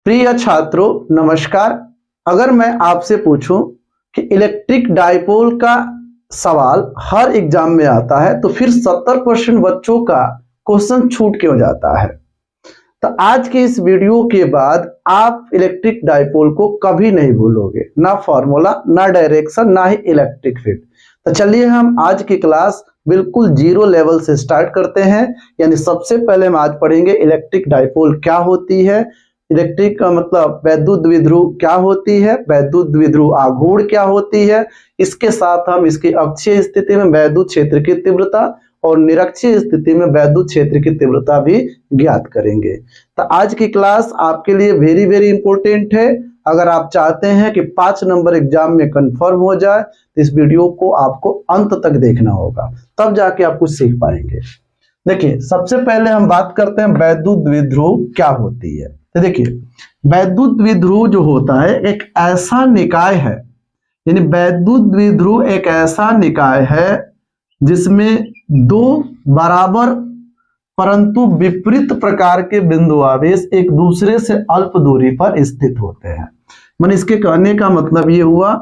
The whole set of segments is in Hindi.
प्रिय छात्रों नमस्कार। अगर मैं आपसे पूछूं कि इलेक्ट्रिक डाइपोल का सवाल हर एग्जाम में आता है तो फिर 70% बच्चों का क्वेश्चन छूट क्यों जाता है। तो आज के इस वीडियो के बाद आप इलेक्ट्रिक डाइपोल को कभी नहीं भूलोगे, ना फॉर्मूला, ना डायरेक्शन, ना ही इलेक्ट्रिक फील्ड। तो चलिए हम आज की क्लास बिल्कुल जीरो लेवल से स्टार्ट करते हैं। यानी सबसे पहले हम आज पढ़ेंगे इलेक्ट्रिक डाइपोल क्या होती है, इलेक्ट्रिक का मतलब वैद्युत द्विध्रुव क्या होती है, वैद्युत द्विध्रुव आघूर्ण क्या होती है। इसके साथ हम इसकी अक्षीय स्थिति में वैद्युत क्षेत्र की तीव्रता और निरक्षीय स्थिति में वैद्युत क्षेत्र की तीव्रता भी ज्ञात करेंगे। तो आज की क्लास आपके लिए वेरी वेरी इंपॉर्टेंट है। अगर आप चाहते हैं कि 5 नंबर एग्जाम में कंफर्म हो जाए तो इस वीडियो को आपको अंत तक देखना होगा, तब जाके आप कुछ सीख पाएंगे। देखिए सबसे पहले हम बात करते हैं वैद्युत द्विध्रुव क्या होती है। तो देखिए वैद्युत द्विध्रुव जो होता है एक ऐसा निकाय है, यानी वैद्युत द्विध्रुव एक ऐसा निकाय है जिसमें दो बराबर परंतु विपरीत प्रकार के बिंदु आवेश एक दूसरे से अल्प दूरी पर स्थित होते हैं। माने इसके कहने का मतलब ये हुआ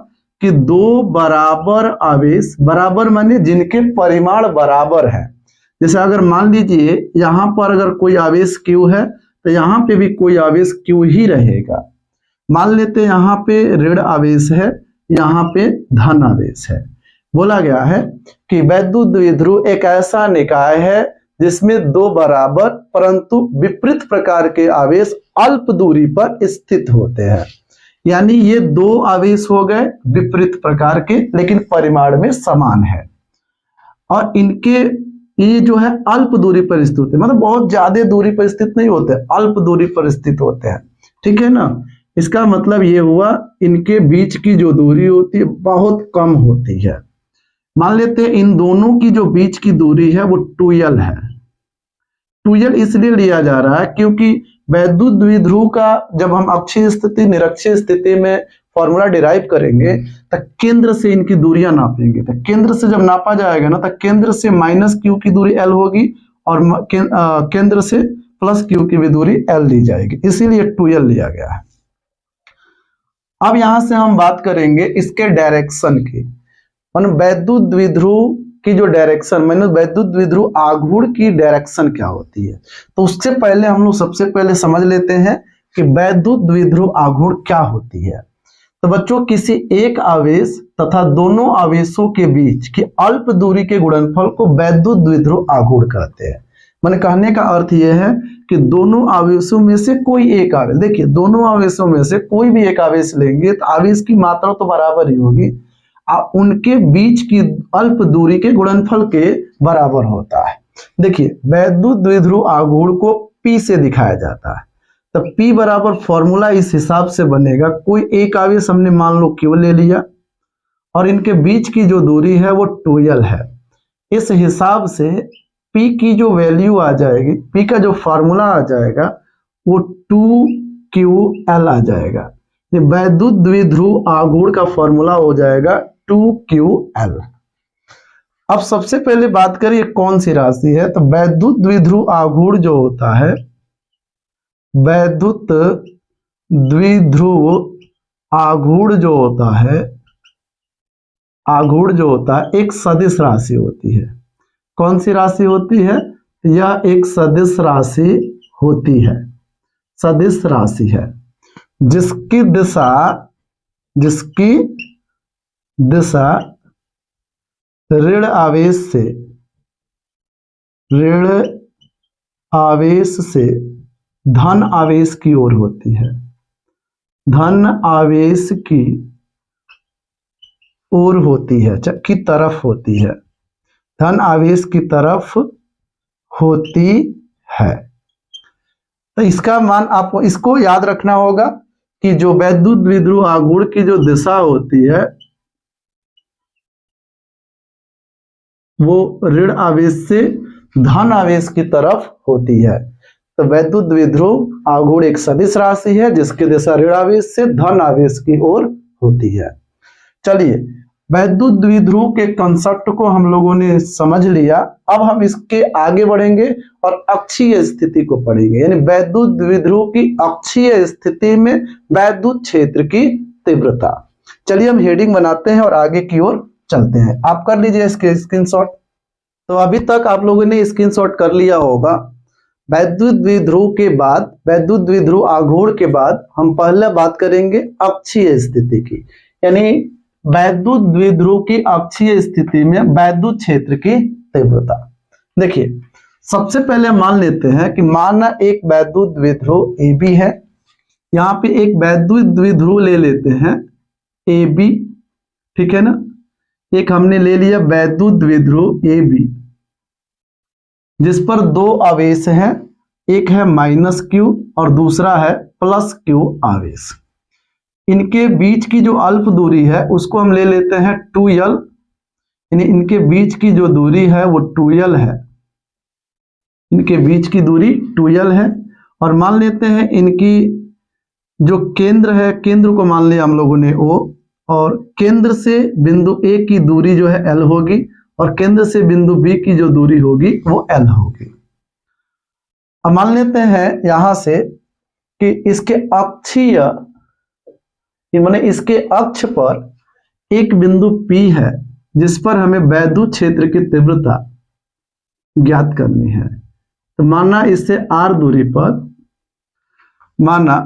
कि दो बराबर आवेश, बराबर माने जिनके परिमाण बराबर है। जैसे अगर मान लीजिए यहां पर अगर कोई आवेश Q है तो यहाँ पे भी कोई आवेश Q ही रहेगा। मान लेते हैं यहाँ पे ऋण आवेश है, यहाँ पे धन आवेश है। बोला गया है कि वैद्युत द्विध्रुव एक ऐसा निकाय है जिसमें दो बराबर परंतु विपरीत प्रकार के आवेश अल्प दूरी पर स्थित होते हैं। यानी ये दो आवेश हो गए विपरीत प्रकार के, लेकिन परिमाण में समान है और इनके ये जो है अल्प दूरी पर स्थित होते हैं, मतलब बहुत ज्यादा दूरी पर स्थित नहीं होते, अल्प दूरी पर स्थित होते हैं। ठीक है ना। इसका मतलब ये हुआ इनके बीच की जो दूरी होती है बहुत कम होती है। मान लेते हैं इन दोनों की जो बीच की दूरी है वो 2l है। 2l इसलिए लिया जा रहा है क्योंकि वैद्युत द्विध्रुव का जब हम अक्षीय स्थिति निरक्षीय स्थिति में फॉर्मूला डिराइव करेंगे तो केंद्र से इनकी दूरियां नापेंगे। तो केंद्र से जब नापा जाएगा ना तो केंद्र से -q की दूरी l होगी और केंद्र से +q की भी दूरी l ली जाएगी, इसीलिए 2l लिया गया है। अब यहां से हम बात करेंगे इसके डायरेक्शन की। वैद्युत द्विध्रुव की जो डायरेक्शन, मैंने वैद्युत द्विध्रुव आघूर्ण की डायरेक्शन क्या होती है, तो उससे पहले हम लोग सबसे पहले समझ लेते हैं कि वैद्युत द्विध्रुव आघूर्ण क्या होती है। तो बच्चों किसी एक आवेश तथा दोनों आवेशों के बीच की अल्प दूरी के गुणनफल को वैद्युत द्विध्रुव आघूर्ण कहते हैं। मैंने कहने का अर्थ यह है कि दोनों आवेशों में से कोई एक आवेश, देखिए दोनों आवेशों में से कोई भी एक आवेश लेंगे तो आवेश की मात्रा तो बराबर ही होगी, उनके बीच की अल्प दूरी के गुणनफल के बराबर होता है। देखिए वैद्युत द्विध्रुव आघूर्ण को P से दिखाया जाता है। तो P बराबर फॉर्मूला इस हिसाब से बनेगा, कोई एक आवेश हमने मान लो Q ले लिया और इनके बीच की जो दूरी है वो 2l है। इस हिसाब से P की जो वैल्यू आ जाएगी, P का जो फॉर्मूला आ जाएगा वो 2ql आ जाएगा। वैद्युत द्विध्रुव आघूर्ण का फॉर्मूला हो जाएगा 2ql। अब सबसे पहले बात करिए कौन सी राशि है। तो वैद्युत द्विध्रुव आघूर्ण जो होता है, वैद्युत द्विध्रुव आघूर्ण जो होता है, आघूर्ण जो होता है एक सदिश राशि होती है। कौन सी राशि होती है? यह एक सदिश राशि होती है, सदिश राशि है जिसकी दिशा ऋण आवेश से धन आवेश की ओर होती है, धन आवेश की ओर होती है, की तरफ होती है, धन आवेश की तरफ होती है। तो इसका मान आपको इसको याद रखना होगा कि जो वैद्युत द्विध्रुव आघूर्ण की जो दिशा होती है वो ऋण आवेश से धन आवेश की तरफ होती है। तो वैद्युत द्विध्रुव आघूर्ण एक सदिश राशि है जिसकी दिशा ऋण आवेश से धन आवेश की ओर होती है। चलिए वैद्युत द्विध्रुव के कंसेप्ट को हम लोगों ने समझ लिया। अब हम इसके आगे बढ़ेंगे और अक्षीय स्थिति को पढ़ेंगे, यानी वैद्युत द्विध्रुव की अक्षीय स्थिति में वैद्युत क्षेत्र की तीव्रता। चलिए हम हेडिंग बनाते हैं और आगे की ओर चलते हैं। आप कर लीजिए इसके स्क्रीनशॉट। तो अभी तक आप लोगों ने स्क्रीनशॉट कर लिया होगा। वैद्युत द्विध्रुव के बाद, वैद्युत द्विध्रुव आघूर्ण के बाद हम पहले बात करेंगे अक्षीय स्थिति की, यानी वैद्युत द्विध्रुव की अक्षीय स्थिति में वैद्युत क्षेत्र की तीव्रता। देखिए सबसे पहले मान लेते हैं कि माना एक वैद्युत द्विध्रुव AB है, यहाँ पे एक वैद्युत द्विध्रुव ले लेते हैं AB, ठीक है ना। एक हमने ले लिया वैद्युत द्विध्रुव AB जिस पर दो आवेश हैं, एक है -Q और दूसरा है +Q आवेश। इनके बीच की जो अल्प दूरी है उसको हम ले लेते हैं 2L, यानी इनके बीच की जो दूरी है वो 2L है, इनके बीच की दूरी 2L है। और मान लेते हैं इनकी जो केंद्र है, केंद्र को मान लिया हम लोगों ने O, और केंद्र से बिंदु A की दूरी जो है L होगी और केंद्र से बिंदु B की जो दूरी होगी वो L होगी। अब मान लेते हैं यहां से कि इसके अक्षीय, माने इसके अक्ष पर एक बिंदु P है जिस पर हमें वैद्युत क्षेत्र की तीव्रता ज्ञात करनी है। तो माना इससे R दूरी पर, माना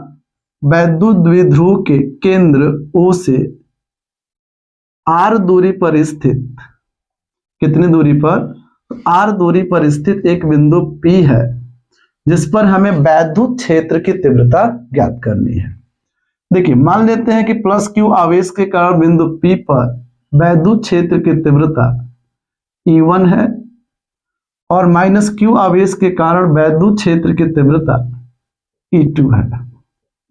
वैद्युत द्विध्रुव के केंद्र O से R दूरी पर स्थित, कितनी दूरी पर, R दूरी पर स्थित एक बिंदु P है जिस पर हमें वैद्युत क्षेत्र की तीव्रता ज्ञात करनी है। देखिए मान लेते हैं कि +Q आवेश के कारण बिंदु P पर वैद्युत क्षेत्र की तीव्रता E1 है और -Q आवेश के कारण वैद्युत क्षेत्र की तीव्रता E2 है।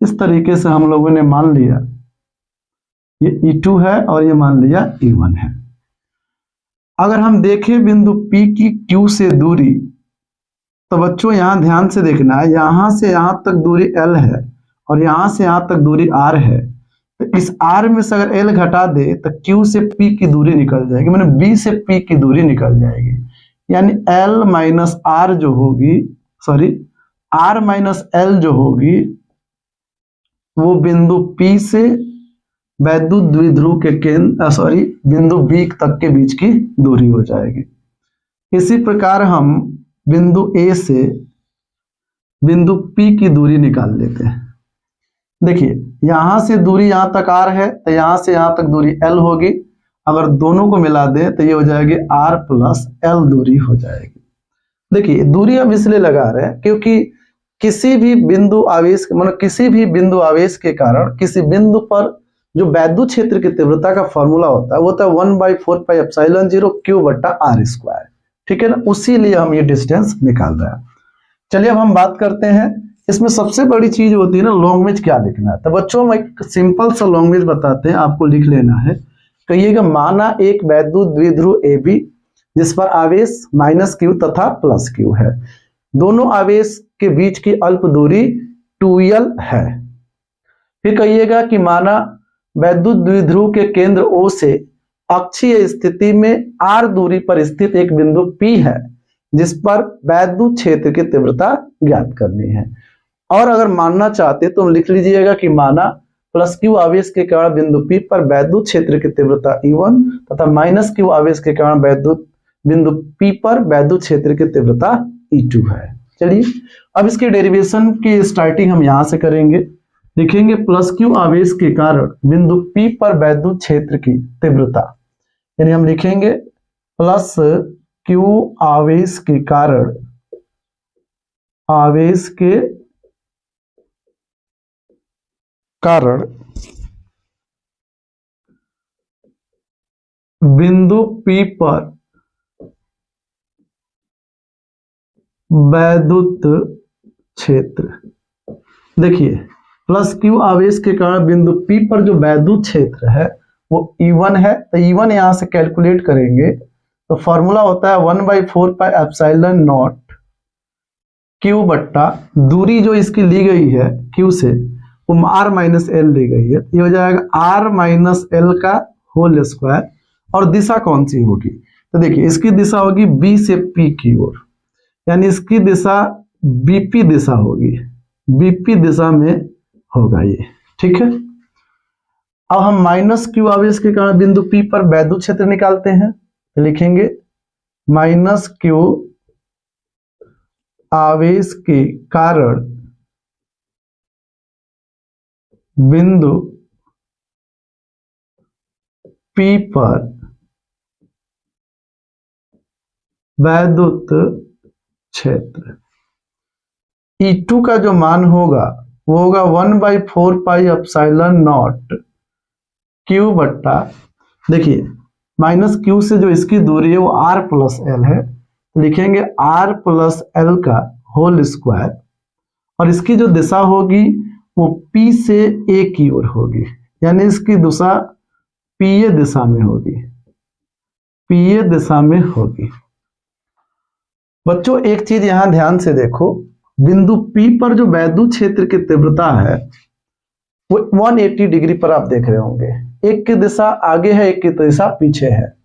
इस तरीके से हम लोगों ने मान लिया ये E2 है और ये मान लिया E1 है। अगर हम देखें बिंदु P की Q से दूरी, तो बच्चों यहां ध्यान से देखना है, यहां से यहां तक दूरी L है और यहां से यहां तक दूरी R है। तो इस R में से अगर L घटा दे तो Q से P की दूरी निकल जाएगी, माने B से P की दूरी निकल जाएगी, यानी L माइनस R जो होगी, सॉरी R माइनस L जो होगी वो बिंदु P से वैद्युत द्विध्रुव के केंद्र, सॉरी बिंदु B तक के बीच की दूरी हो जाएगी। इसी प्रकार हम बिंदु A से बिंदु P की दूरी निकाल लेते हैं। देखिए यहां से दूरी यहां तक R है तो यहां से यहां तक दूरी L होगी, अगर दोनों को मिला दें तो ये हो जाएगी R प्लस L दूरी हो जाएगी। देखिए दूरी हम इसलिए लगा रहे हैं क्योंकि किसी भी बिंदु आवेश, मतलब किसी भी बिंदु आवेश के कारण किसी बिंदु पर जो वैद्युत क्षेत्र की तीव्रता का फॉर्मूला होता है वो होता है 1/4πε0 Q/r², ठीक है ना। उसी लिए हम ये डिस्टेंस निकाल रहे हैं। चलिए अब हम बात करते हैं, इसमें सबसे बड़ी चीज होती है ना लॉन्ग्वेज क्या लिखना है। तो बच्चों हम एक सिंपल सा लॉन्ग्वेज बताते हैं, आपको लिख लेना है। कहिएगा माना एक वैद्युत द्विध्रुव AB जिस पर आवेश -Q तथा +Q है, दोनों आवेश के बीच की अल्प दूरी 2L है। फिर कहिएगा कि माना वैद्युत द्विध्रुव के केंद्र O से अक्षीय स्थिति में R दूरी पर स्थित एक बिंदु P है जिस पर वैद्युत क्षेत्र की तीव्रता ज्ञात करनी है। और अगर मानना चाहते तो लिख लीजिएगा कि माना +Q आवेश के कारण बिंदु P पर वैद्युत क्षेत्र की तीव्रता E1 तथा -Q आवेश के कारण बिंदु P पर वैद्युत क्षेत्र की तीव्रता E2 है। चलिए अब इसके डेरिवेशन की स्टार्टिंग हम यहां से करेंगे। लिखेंगे +Q आवेश के कारण बिंदु P पर वैद्युत क्षेत्र की तीव्रता, यानी हम लिखेंगे +Q आवेश के कारण, आवेश के कारण बिंदु P पर वैद्युत क्षेत्र। देखिए +Q आवेश के कारण बिंदु P पर जो वैद्युत क्षेत्र है वो E1 है, तो E1 यहां से कैलकुलेट करेंगे तो फॉर्मूला होता है 1/4πε0 Q/, दूरी जो इसकी ली गई है Q से वो R - L ली गई है, ये हो जाएगा R - L का होल स्क्वायर और दिशा कौन सी होगी, तो देखिए इसकी दिशा होगी बी से पी की ओर, यानी इसकी दिशा बीपी दिशा होगी, बीपी दिशा में होगा ये, ठीक है। अब हम माइनस क्यू आवेश के कारण बिंदु पी पर वैद्युत क्षेत्र निकालते हैं, तो लिखेंगे माइनस क्यू आवेश के कारण बिंदु पी पर वैद्युत क्षेत्र E2 का जो मान होगा वो होगा 1/4πε0 क्यू बट्टा, देखिए माइनस क्यू से जो इसकी दूरी है वो r प्लस एल है, लिखेंगे r प्लस एल का होल स्क्वायर, और इसकी जो दिशा होगी वो P से A की ओर होगी, यानी इसकी दिशा PA दिशा में होगी, PA दिशा में होगी। बच्चों एक चीज यहां ध्यान से देखो, बिंदु P पर जो वैद्युत क्षेत्र की तीव्रता है वो 180 डिग्री पर आप देख रहे होंगे, एक की दिशा आगे है एक की दिशा पीछे है,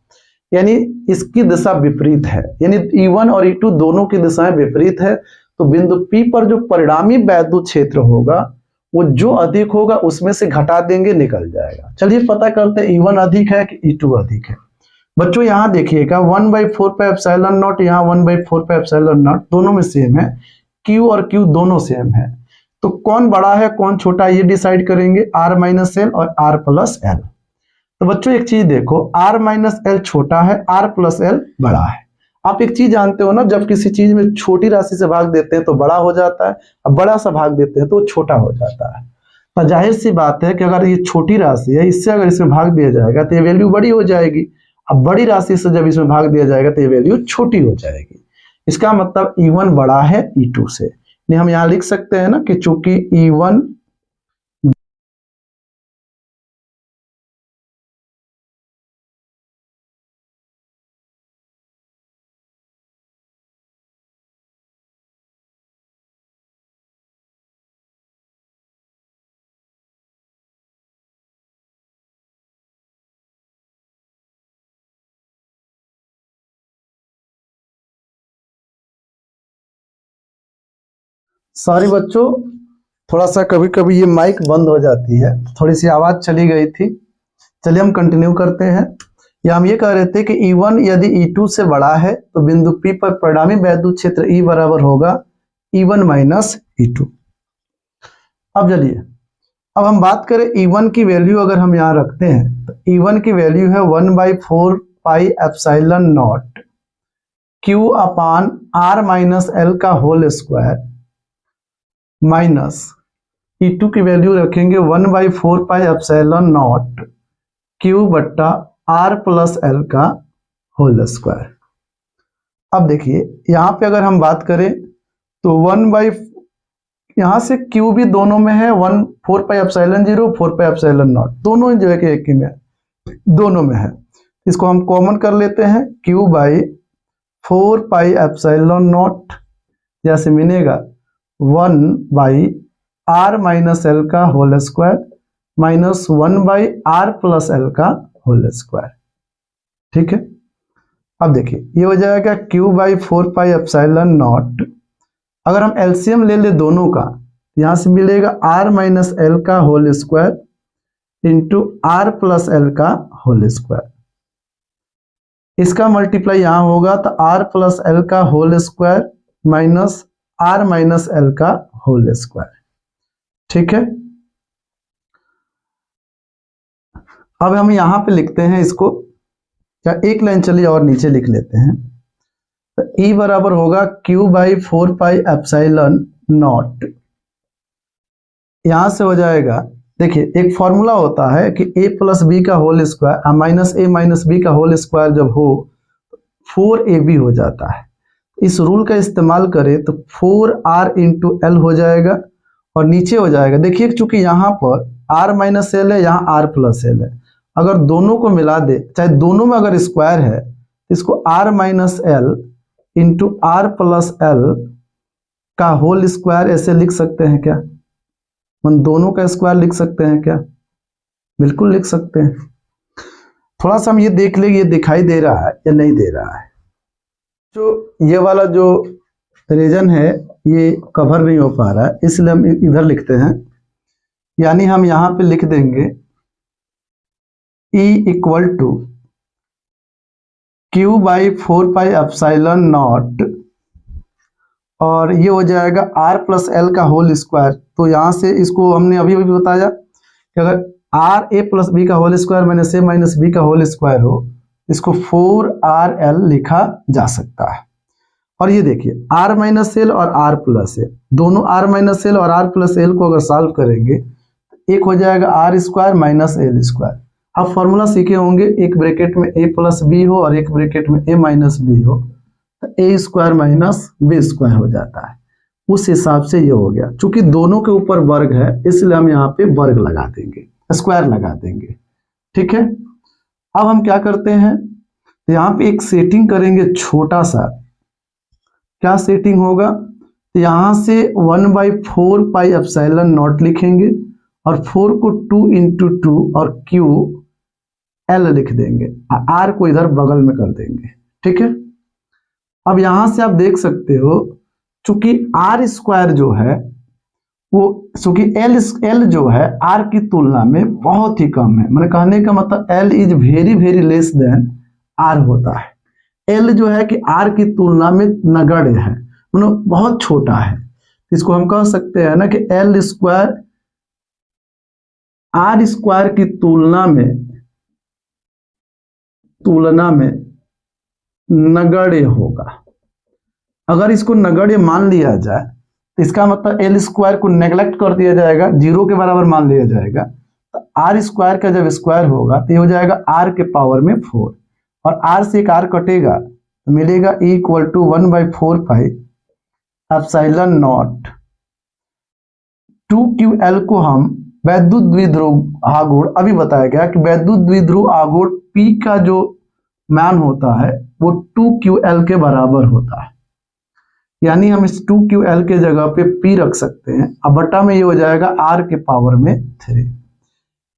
यानी इसकी दिशा विपरीत है, यानी E1 और E2 दोनों की दिशाएं विपरीत है, तो बिंदु P पर जो परिणामी वैद्युत क्षेत्र होगा वो जो अधिक होगा उसमें से घटा देंगे, निकल जाएगा। चलिए पता करते हैं E1 अधिक है कि E2 अधिक है। बच्चों यहां देखिएगा 1/4πε0, यहाँ 1/4πε0 दोनों में सेम है, Q और Q दोनों सेम है, तो कौन बड़ा है कौन छोटा ये डिसाइड करेंगे, R माइनस एल और R प्लस एल। तो बच्चों एक चीज देखो, R माइनस एल छोटा है, R प्लस एल बड़ा है। आप एक चीज जानते हो ना, जब किसी चीज में छोटी राशि से भाग देते हैं तो बड़ा हो जाता है, अब बड़ा सा भाग देते हैं तो वो छोटा हो जाता है। तो जाहिर सी बात है कि अगर ये छोटी राशि है, इससे अगर इसमें भाग दिया जाएगा तो ये वैल्यू बड़ी हो जाएगी, अब बड़ी राशि से जब इसमें भाग दिया जाएगा तो ये वैल्यू छोटी हो जाएगी। इसका मतलब E1 बड़ा है E2 से, नहीं हम यहां लिख सकते हैं ना कि चूंकि E1 सॉरी बच्चों, थोड़ा सा कभी कभी ये माइक बंद हो जाती है, थोड़ी सी आवाज चली गई थी। चलिए हम कंटिन्यू करते हैं। या हम ये कह रहे थे कि E1 यदि E2 से बड़ा है तो बिंदु P पर परिणामी वैद्युत क्षेत्र E बराबर होगा E1 माइनस E2। अब चलिए, अब हम बात करें E1 की वैल्यू अगर हम यहाँ रखते हैं तो E1 की वैल्यू है 1/4πε0 Q अपान R माइनस एल का होल स्क्वायर माइनस E2 की वैल्यू रखेंगे 1/4πε0 Q बट्टा R प्लस एल का होल स्क्वायर। अब देखिए यहाँ पे अगर हम बात करें तो यहाँ से Q भी दोनों में है, 4πε0 4πε0 दोनों जो है कि एक ही में दोनों में है, इसको हम कॉमन कर लेते हैं, Q बाई 4πε0 जैसे मिलेगा 1/R माइनस एल का whole square minus 1/R plus L का होल स्क्वायर, ठीक है। अब देखिए ये हो जाएगा Q बाई 4πε0, अगर हम एलसीएम ले ले दोनों का, यहां से मिलेगा R माइनस एल का whole square into R plus L का होल स्क्वायर, इसका मल्टीप्लाई यहां होगा तो R प्लस एल का whole square minus R minus L का होल स्क्वायर, ठीक है। अब हम यहां पे लिखते हैं इसको, या एक लाइन चलिए और नीचे लिख लेते हैं, तो E बराबर होगा Q बाई 4πε0, यहां से हो जाएगा, देखिए एक फॉर्मूला होता है कि a प्लस बी का whole square minus a minus B का होल स्क्वायर जब हो 4ab हो जाता है। इस रूल का इस्तेमाल करें तो 4r इंटू एल हो जाएगा और नीचे हो जाएगा, देखिए चूंकि यहाँ पर r माइनस एल है, यहाँ r प्लस एल है, अगर दोनों को मिला दे, चाहे दोनों में अगर स्क्वायर है, इसको r minus L into R plus L का होल स्क्वायर ऐसे लिख सकते हैं क्या, हम दोनों का स्क्वायर लिख सकते हैं क्या, बिल्कुल लिख सकते हैं। थोड़ा सा हम ये देख ले ये दिखाई दे रहा है या नहीं दे रहा है। जो ये वाला जो रीजन है ये कवर नहीं हो पा रहा है, इसलिए हम इधर लिखते हैं, यानी हम यहाँ पे लिख देंगे E equal to Q by 4πε0, और ये हो जाएगा R प्लस एल का होल स्क्वायर। तो यहाँ से इसको हमने अभी अभी बताया कि अगर आर ए प्लस बी का होल स्क्वायर माइनस ए माइनस बी का होल स्क्वायर हो, इसको 4RL लिखा जा सकता है। और ये देखिए R माइनस एल और R प्लस एल, दोनों R माइनस एल और R प्लस एल को अगर सॉल्व करेंगे तो एक हो जाएगा R square minus L square. आप फॉर्मूला सीखे होंगे, एक ब्रैकेट में a प्लस बी हो और एक ब्रैकेट में a माइनस बी हो, तो a square minus B square हो जाता है। उस हिसाब से ये हो गया। चूंकि दोनों के ऊपर वर्ग है इसलिए हम यहाँ पे वर्ग लगा देंगे, स्क्वायर लगा देंगे। ठीक है, अब हम क्या करते हैं, तो यहाँ पे एक सेटिंग करेंगे छोटा सा। क्या सेटिंग होगा, तो यहाँ से 1/4πε0 लिखेंगे और 4 को 2 × 2 और Q L लिख देंगे, R को इधर बगल में कर देंगे। ठीक है, अब यहां से आप देख सकते हो चूंकि R स्क्वायर जो है वो, चूंकि L जो है R की तुलना में बहुत ही कम है, मैंने कहने का मतलब L is very very less than R होता है। L जो है कि R की तुलना में नगण्य है, मतलब बहुत छोटा है। इसको हम कह सकते हैं ना कि L स्क्वायर R स्क्वायर की तुलना में नगण्य होगा। अगर इसको नगण्य मान लिया जाए तो इसका मतलब L स्क्वायर को नेग्लेक्ट कर दिया जाएगा, 0 के बराबर मान लिया जाएगा। तो R स्क्वायर का जब स्क्वायर होगा तो ये हो जाएगा R के पावर में 4, और R से एक R कटेगा तो मिलेगा E इक्वल टू 1/4πε0 2QL को हम वैद्युत द्विध्रुव आघूर्ण, अभी बताया गया कि वैद्युत द्विध्रुव आघूर्ण P का जो मान होता है वो 2QL के बराबर होता है, यानी हम इस 2QL के जगह पे P रख सकते हैं। अब बटा में ये हो जाएगा R के पावर में 3,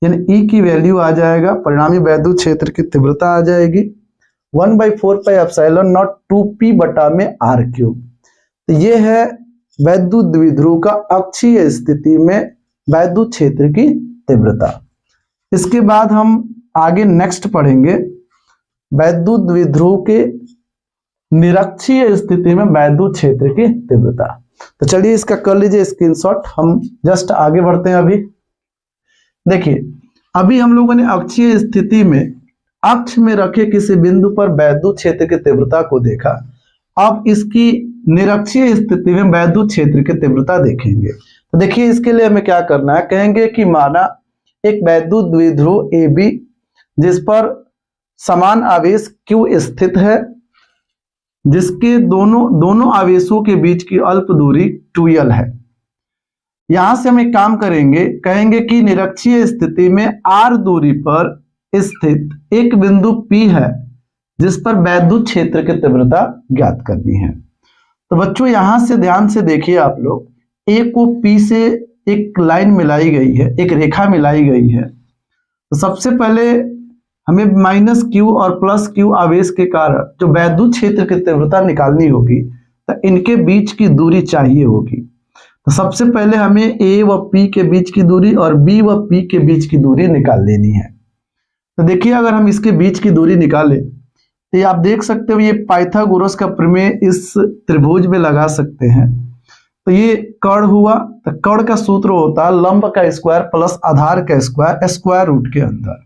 यानी E की वैल्यू आ जाएगा, परिणामी वैद्युत क्षेत्र की तीव्रता आ जाएगी 1/4πε0 2P बटा में R3। तो ये है वैद्युत द्विध्रुव का अक्षीय स्थिति में वैद्युत क्षेत्र की तीव्रता। इसके बाद हम आगे नेक्स्ट पढ़ेंगे वैद्युत द्विध्रुव के निरक्षीय स्थिति में वैद्युत क्षेत्र की तीव्रता। तो चलिए इसका कर लीजिए स्क्रीनशॉट, हम जस्ट आगे बढ़ते हैं। अभी देखिए, अभी हम लोगों ने अक्षीय स्थिति में अक्ष में रखे किसी बिंदु पर वैद्युत क्षेत्र की तीव्रता को देखा। अब इसकी निरक्षीय स्थिति में वैद्युत क्षेत्र की तीव्रता देखेंगे। तो देखिए इसके लिए हमें क्या करना है, कहेंगे कि माना एक वैद्युत द्विध्रुव AB जिस पर समान आवेश Q स्थित है, जिसके दोनों आवेशों के बीच की अल्प दूरी 2L है। यहां से हम एक काम करेंगे, कहेंगे कि निरक्षीय स्थिति में R दूरी पर स्थित एक बिंदु P है जिस पर वैद्युत क्षेत्र की तीव्रता ज्ञात करनी है। तो बच्चों यहां से ध्यान से देखिए आप लोग, A को P से एक लाइन मिलाई गई है, एक रेखा मिलाई गई है। तो सबसे पहले हमें -Q और +Q आवेश के कारण जो वैद्युत क्षेत्र की तीव्रता निकालनी होगी, तो इनके बीच की दूरी चाहिए होगी। तो सबसे पहले हमें A व P के बीच की दूरी और B व P के बीच की दूरी निकाल लेनी है। तो देखिए अगर हम इसके बीच की दूरी निकालें तो ये आप देख सकते हो, ये पाइथागोरस का प्रमेय इस त्रिभुज में लगा सकते हैं। तो ये कर्ण हुआ, तो कर्ण का सूत्र होता है लंब का स्क्वायर प्लस आधार का स्क्वायर स्क्वायर रूट के अंदर।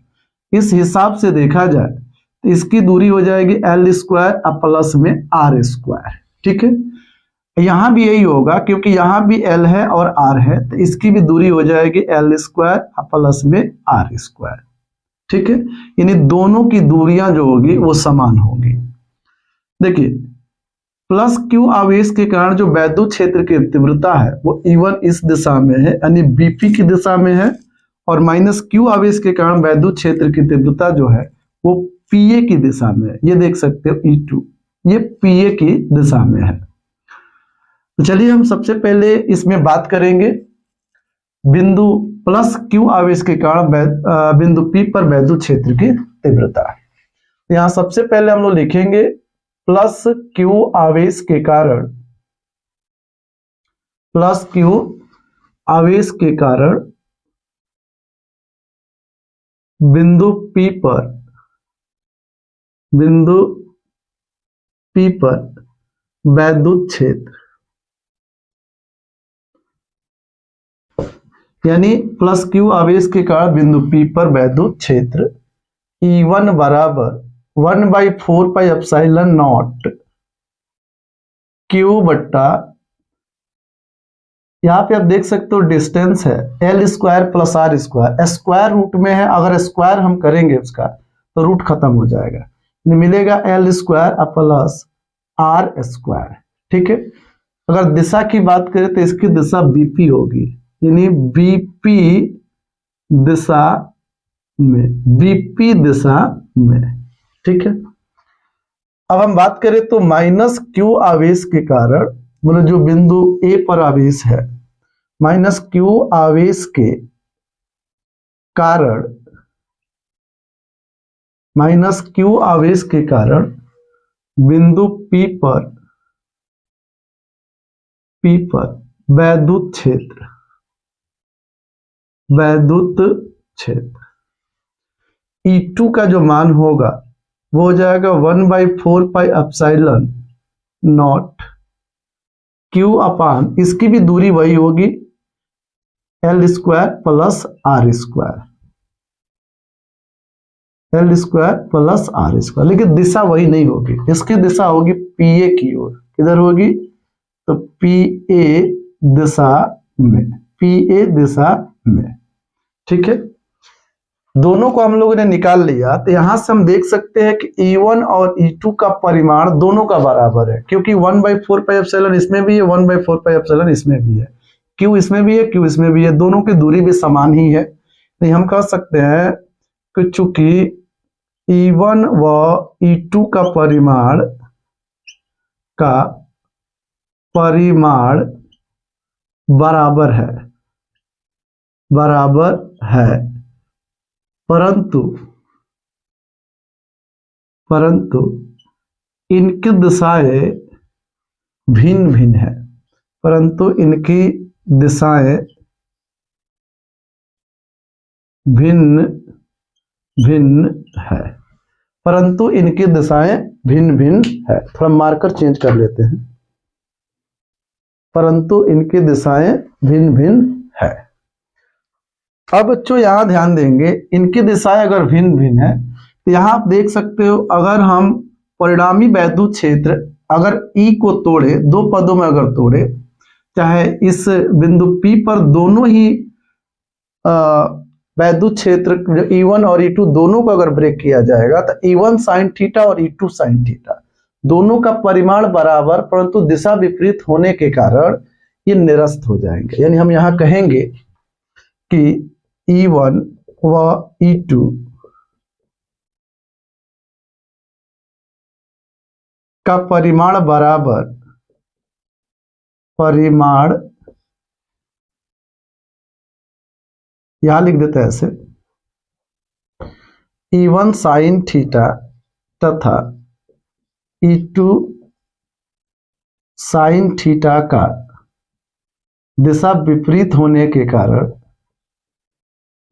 इस हिसाब से देखा जाए तो इसकी दूरी हो जाएगी L स्क्वायर प्लस में R स्क्वायर। ठीक है, यहां भी यही होगा क्योंकि यहां भी L है और R है, तो इसकी भी दूरी हो जाएगी L स्क्वायर प्लस में R स्क्वायर। ठीक है, यानी दोनों की दूरियां जो होगी वो समान होगी। देखिए +Q आवेश के कारण जो वैद्युत क्षेत्र की तीव्रता है वो E1 इस दिशा में है, यानी BP की दिशा में है, और -Q आवेश के कारण वैद्युत क्षेत्र की तीव्रता जो है वो PA की दिशा में है। ये देख सकते हो E2, ये PA की दिशा में है। तो चलिए हम सबसे पहले इसमें बात करेंगे बिंदु +Q आवेश के कारण बिंदु P पर वैद्युत क्षेत्र की तीव्रता। यहां सबसे पहले हम लोग लिखेंगे प्लस क्यू आवेश के कारण, प्लस क्यू आवेश के कारण बिंदु P पर, बिंदु P पर वैद्युत क्षेत्र, यानी प्लस क्यू आवेश के कारण बिंदु P पर वैद्युत क्षेत्र E1 बराबर 1/4πε0 क्यू बट्टा, यहां पे आप देख सकते हो डिस्टेंस है L square plus R square, square root में है, अगर स्क्वायर हम करेंगे उसका तो रूट खत्म हो जाएगा, मिलेगा L square plus R square. ठीक है, अगर दिशा की बात करें तो इसकी दिशा BP होगी, यानी BP दिशा में, BP दिशा में। ठीक है, अब हम बात करें तो माइनस क्यू आवेश के कारण, मतलब जो बिंदु A पर आवेश है, माइनस क्यू आवेश के कारण, माइनस क्यू आवेश के कारण बिंदु P पर वैद्युत क्षेत्र, वैद्युत क्षेत्र E2 का जो मान होगा वो हो जाएगा 1/4πε0 क्यू अपान, इसकी भी दूरी वही होगी L square plus R square, L square plus R square, लेकिन दिशा वही नहीं होगी, इसकी दिशा होगी PA की ओर। किधर होगी? तो PA दिशा में, PA दिशा में। ठीक है, दोनों को हम लोगों ने निकाल लिया, तो यहां से हम देख सकते हैं कि E1 और E2 का परिमाण दोनों का बराबर है, क्योंकि 1/4πε इसमें भी है, 1/4πε इसमें भी है, Q इसमें भी है, Q इसमें भी है, दोनों की दूरी भी समान ही है। तो हम कह सकते हैं कि चूंकि E1 व E2 का परिमाण बराबर है, बराबर है, परंतु इनकी दिशाएं भिन्न भिन्न है, परंतु इनकी दिशाएं भिन्न भिन्न है, परंतु इनकी दिशाएं भिन्न भिन्न है। थोड़ा मार्कर चेंज कर लेते हैं, परंतु इनकी दिशाएं भिन्न भिन्न है। अब बच्चों यहां ध्यान देंगे, इनकी दिशाएं अगर भिन्न भिन्न है तो यहां आप देख सकते हो, अगर हम परिणामी वैद्युत क्षेत्र अगर E को तोड़े, दो पदों में अगर तोड़े, चाहे इस बिंदु P पर दोनों ही वैद्युत क्षेत्र E1 और E2 दोनों को अगर ब्रेक किया जाएगा तो E1 sin थीटा और E2 sin थीटा दोनों का परिमाण बराबर, परंतु दिशा विपरीत होने के कारण ये निरस्त हो जाएंगे। यानी हम यहां कहेंगे कि E1 व E2 का परिमाण बराबर, परिमाण यहां लिख देते हैं ऐसे, E1 sin थीटा तथा E2 sin थीटा का दिशा विपरीत होने के कारण,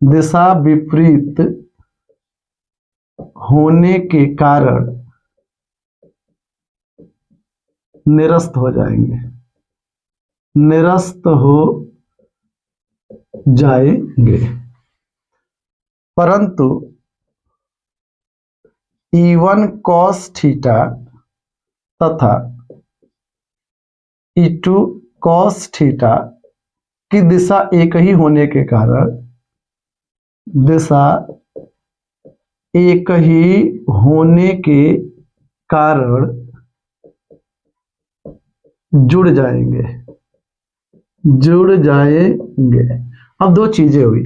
दिशा विपरीत होने के कारण निरस्त हो जाएंगे, निरस्त हो जाएंगे, परंतु E1 cos थीटा तथा E2 cos थीटा की दिशा एक ही होने के कारण, दिशा एक ही होने के कारण जुड़ जाएंगे, जुड़ जाएंगे। अब दो चीजें हुई,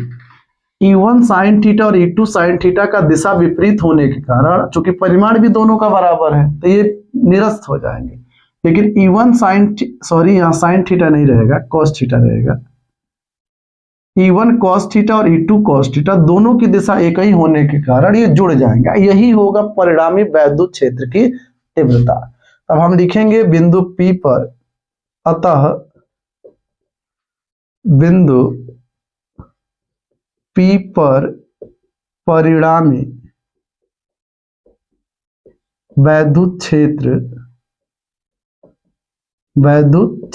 E1 sin थीटा और E2 sin थीटा का दिशा विपरीत होने के कारण, चूंकि परिमाण भी दोनों का बराबर है तो ये निरस्त हो जाएंगे, लेकिन E1 sin, सॉरी यहाँ sin थीटा नहीं रहेगा, cos थीटा रहेगा। E1 cos थीटा और E2 cos थीटा दोनों की दिशा एक ही होने के कारण ये जुड़ जाएंगे, यही होगा परिणामी वैद्युत क्षेत्र की तीव्रता। अब हम लिखेंगे बिंदु P पर, अतः बिंदु P पर परिणामी वैद्युत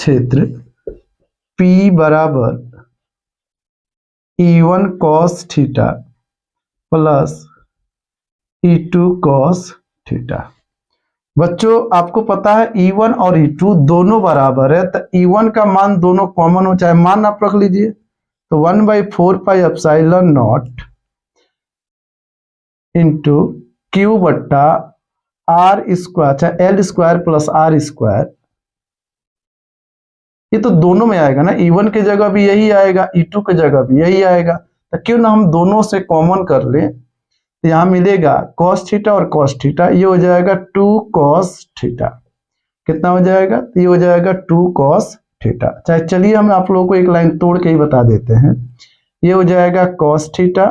क्षेत्र P बराबर E1 cos theta plus E2 cos theta. बच्चों आपको पता है E1 और E2 दोनों बराबर है, तो E1 का मान दोनों कॉमन हो, चाहे मान आप रख लीजिए, तो 1/4 pi epsilon not into Q बट्टा आर स्क्वायर, चाहे L square plus R square, ये तो दोनों में आएगा ना, E1 की जगह भी यही आएगा, E2 की जगह भी यही आएगा, तो क्यों ना हम दोनों से कॉमन कर लें। तो यहां मिलेगा cos थीटा और cos थीटा, ये हो जाएगा 2 cos थीटा, कितना हो जाएगा, ये हो जाएगा 2 cos थीटा। चाहे चलिए हम आप लोगों को एक लाइन तोड़ के ही बता देते हैं, ये हो जाएगा cos थीटा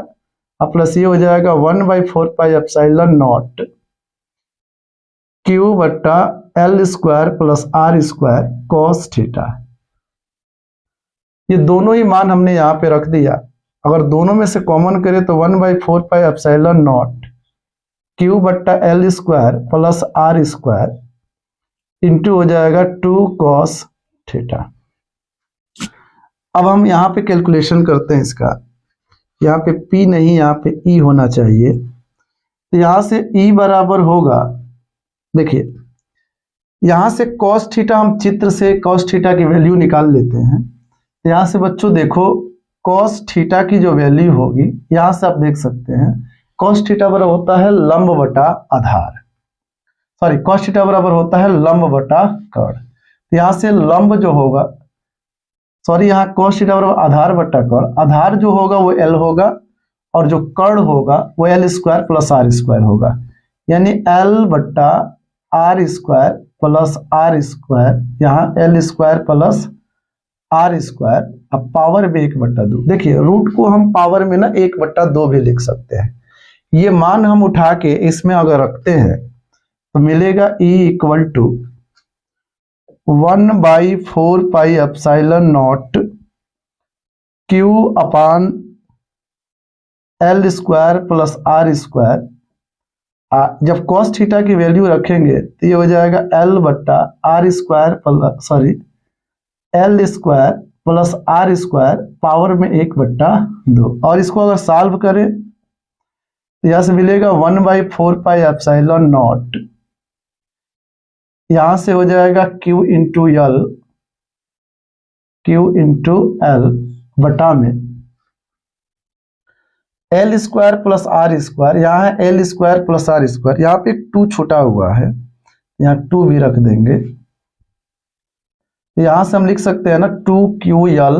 प्लस ये हो जाएगा 1/4 पाई एप्सिलॉन नॉट क्यू बट्टा L square plus R square cos theta. ये दोनों ही मान हमने यहाँ पे रख दिया, अगर दोनों में से कॉमन करें तो 1/4 पाई एप्सिलॉन नॉट क्यू बट्टा L square plus R square into हो जाएगा 2 cos थीटा। अब हम यहाँ पे कैलकुलेशन करते हैं इसका, यहाँ पे P नहीं, यहाँ पे E होना चाहिए, तो यहाँ से E बराबर होगा, देखिए यहाँ से cos थीटा, हम चित्र से cos थीटा की वैल्यू निकाल लेते हैं। यहाँ से बच्चों देखो cos थीटा की जो वैल्यू होगी, यहाँ से आप देख सकते हैं cos थीटा बराबर होता है लंब बटा आधार, सॉरी cos थीटा बराबर होता है लंब बटा कर्ण। तो यहाँ से लंब जो होगा, सॉरी यहाँ cos थीटा बराबर आधार बटा कर्ण, आधार जो होगा वो L होगा और जो कर्ण होगा वो L square plus R square होगा, यानी L बट्टा R square plus R square, यहाँ L square plus R square, अब पावर में 1/2। देखिए रूट को हम पावर में ना 1/2 भी लिख सकते हैं। ये मान हम उठा के इसमें अगर रखते हैं तो मिलेगा E equal to 1/4 pi epsilon not Q upon L square plus R square. जब cos थीटा की वैल्यू रखेंगे तो ये हो जाएगा L बट्टा R square plus, sorry L square plus R square power में 1/2, और इसको अगर सॉल्व करें तो यहां से मिलेगा 1/4 पाई एप्सिलॉन नॉट, यहां से हो जाएगा Q इंटू एल बटा में L square plus R square, यहाँ है L square plus R square, यहाँ पे 2 छूटा हुआ है, यहाँ 2 भी रख देंगे, यहां से हम लिख सकते हैं ना 2QL,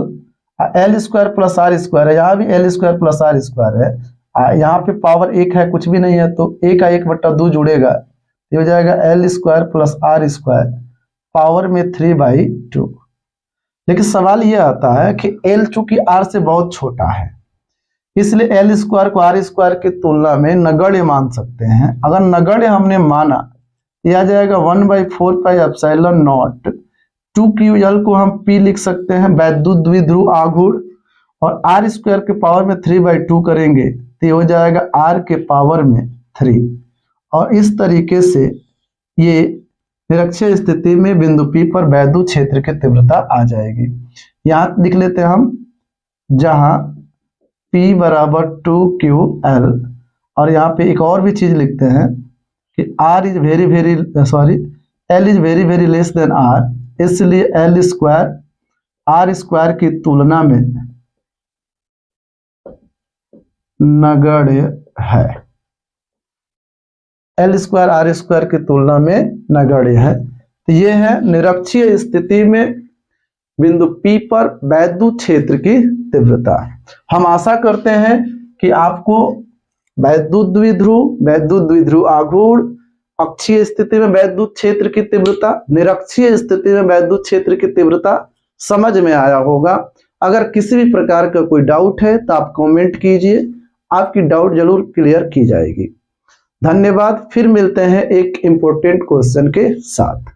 L square plus R square है, यहाँ भी L square plus R square है, यहाँ पे पावर 1 है, कुछ भी नहीं है, तो 1 का 1/2 जुड़ेगा, ये हो जाएगा L square plus R square power में 3/2। लेकिन सवाल ये आता है कि एल चूंकि आर से बहुत छोटा है, इसलिए एल स्क्वायर को आर स्क्वायर की तुलना में नगण्य मान सकते हैं। अगर नगण्य हमने माना, यह आ जाएगा 1/4 पाई एप्सिलॉन नॉट 2QL को हम P लिख सकते हैं, वैद्युत द्विध्रुव आघूर्ण, और आर स्क्वायर के पावर में 3/2 करेंगे तो ये हो जाएगा R के पावर में 3, और इस तरीके से ये निरक्षीय स्थिति में बिंदु P पर वैद्युत क्षेत्र की तीव्रता आ जाएगी। यहाँ लिख लेते हैं हम, जहां P बराबर 2QL, और यहाँ पे एक और भी चीज लिखते हैं कि R is very very, sorry L is very very less than R, इसलिए एल स्क्वायर आर स्क्वायर की तुलना में नगण्य है, एल स्क्वायर आर स्क्वायर की तुलना में नगण्य है। तो ये है निरक्षीय स्थिति में बिंदु P पर वैद्युत क्षेत्र की तीव्रता। हम आशा करते हैं कि आपको वैद्युत द्विध्रुव आघूर्ण, अक्षीय स्थिति में वैद्युत क्षेत्र की तीव्रता, निरक्षीय स्थिति में वैद्युत क्षेत्र की तीव्रता समझ में आया होगा। अगर किसी भी प्रकार का कोई डाउट है तो आप कमेंट कीजिए, आपकी डाउट जरूर क्लियर की जाएगी। धन्यवाद। फिर मिलते हैं एक इम्पोर्टेंट क्वेश्चन के साथ।